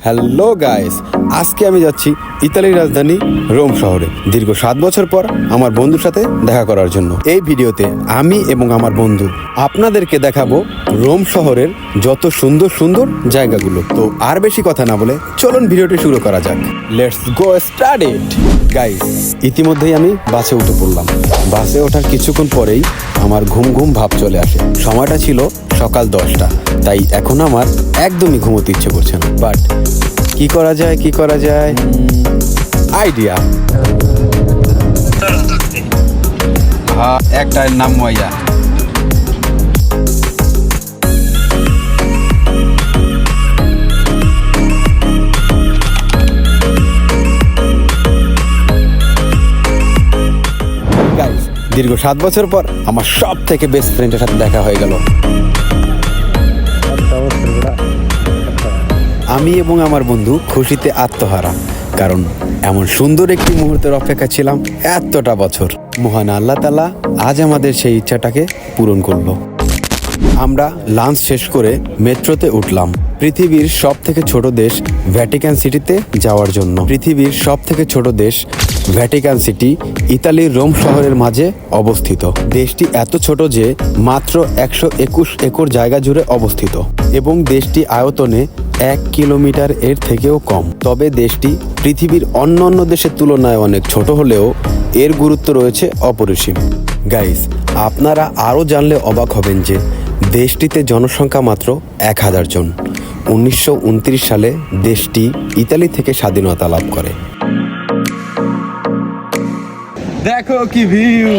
Hello guys, আজকে আমি যাচ্ছি ইতালির রাজধানী রোম শহরে দীর্ঘ 7 বছর পর আমার বন্ধুর সাথে দেখা করার জন্য। এই ভিডিওতে আমি এবং আমার বন্ধু আপনাদেরকে দেখাবো রোম শহরের যত সুন্দর সুন্দর জায়গাগুলো। তো আর বেশি কথা না বলে চলুন ভিডিওটি শুরু করা যাক। Let's go start it. Guys, ইতিমধ্যেই আমি বাসে উঠে পড়লাম। বাসে ওঠার কিছুক্ষণ পরেই আমার ঘুম ঘুম ভাব চলে আসে। সময়টা ছিল সকাল 10টা, তাই এখন আমার একদমই ঘুমোতে ইচ্ছে করছে না। বাট কি করা যায় আইডিয়া। হ্যাঁ, একটা নাম ময়া। দীর্ঘ 7 বছর পর আমার সব থেকে বেস্ট ফ্রেন্ডের সাথে দেখা হয়ে গেল। আমি এবং আমার বন্ধু খুশিতে আত্মহারা, কারণ এমন সুন্দর একটি মুহূর্তের অপেক্ষা ছিলাম এতটা বছর। মহান আল্লাহ তাআলা আজ আমাদের সেই ইচ্ছাটাকে পূরণ করলো। আমরা লাঞ্চ শেষ করে মেট্রোতে উঠলাম পৃথিবীর সব থেকে ছোট দেশ ভ্যাটিকান সিটিতে যাওয়ার জন্য। পৃথিবীর সব থেকে ছোট দেশ ভ্যাটিকান সিটি ইতালির রোম শহরের মাঝে অবস্থিত। দেশটি এত ছোট যে মাত্র 121 একর জায়গা জুড়ে অবস্থিত এবং দেশটি আয়তনে 1 কিলোমিটার এর থেকেও কম। তবে দেশটি পৃথিবীর অন্যান্য দেশের তুলনায় অনেক ছোট হলেও এর গুরুত্ব রয়েছে অপরিসীম। গাইস, আপনারা আরও জানলে অবাক হবেন যে দেশটিতে জনসংখ্যা মাত্র 1000 জন। 1929 সালে দেশটি ইতালি থেকে স্বাধীনতা লাভ করে। দেখো কি ভিউ!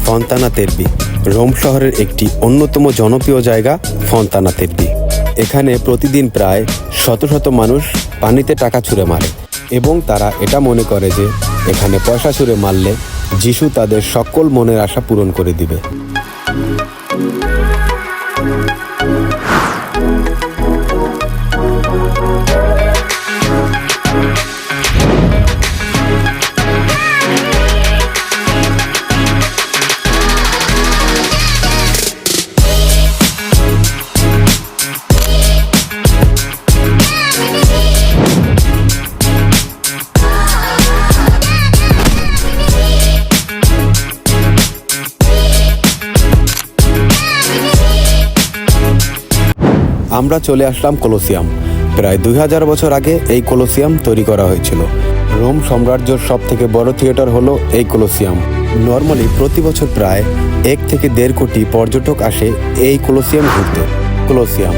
ফন্তানা তেরবি রোম শহরের একটি অন্যতম জনপ্রিয় জায়গা। ফন্তানা তেরবি, এখানে প্রতিদিন প্রায় শত শত মানুষ পানিতে টাকা ছুঁড়ে মারে এবং তারা এটা মনে করে যে এখানে পয়সা ছুঁড়ে মারলে যিশু তাদের সকল মনের আশা পূরণ করে দিবে। আমরা চলে আসলাম কলোসিয়াম। প্রায় 2000 বছর আগে এই কলোসিয়াম তৈরি করা হয়েছিল। রোম সাম্রাজ্যের সব থেকে বড় থিয়েটার হলো এই কলোসিয়াম। নর্মালি প্রতি বছর প্রায় 1 থেকে 1.5 কোটি পর্যটক আসে এই কলোসিয়াম ঘুরতে। কলোসিয়াম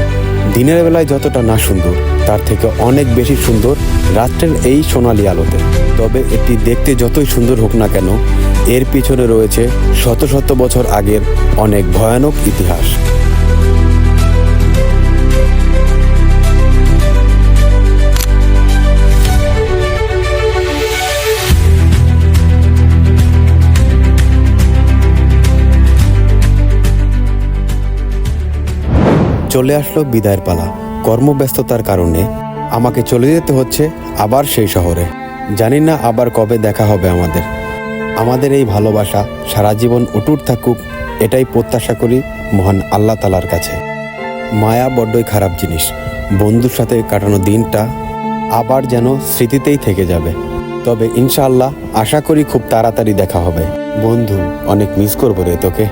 দিনের বেলায় যতটা না সুন্দর, তার থেকে অনেক বেশি সুন্দর রাত্রের এই সোনালি আলোতে। তবে এটি দেখতে যতই সুন্দর হোক না কেন, এর পিছনে রয়েছে শত শত বছর আগের অনেক ভয়ানক ইতিহাস। চলে আসলো বিদায়ের পালা। কর্মব্যস্ততার কারণে আমাকে চলে যেতে হচ্ছে আবার সেই শহরে। জানি না আবার কবে দেখা হবে আমাদের এই ভালোবাসা সারা জীবন অটুট থাকুক, এটাই প্রত্যাশা করি মহান আল্লাহ তাআলার কাছে। মায়া বড্ডই খারাপ জিনিস। বন্ধুর সাথে কাটানো দিনটা আবার যেন স্মৃতিতেই থেকে যাবে। তবে ইনশাআল্লাহ আশা করি খুব তাড়াতাড়ি দেখা হবে। বন্ধু, অনেক মিস করবো রে তোকে।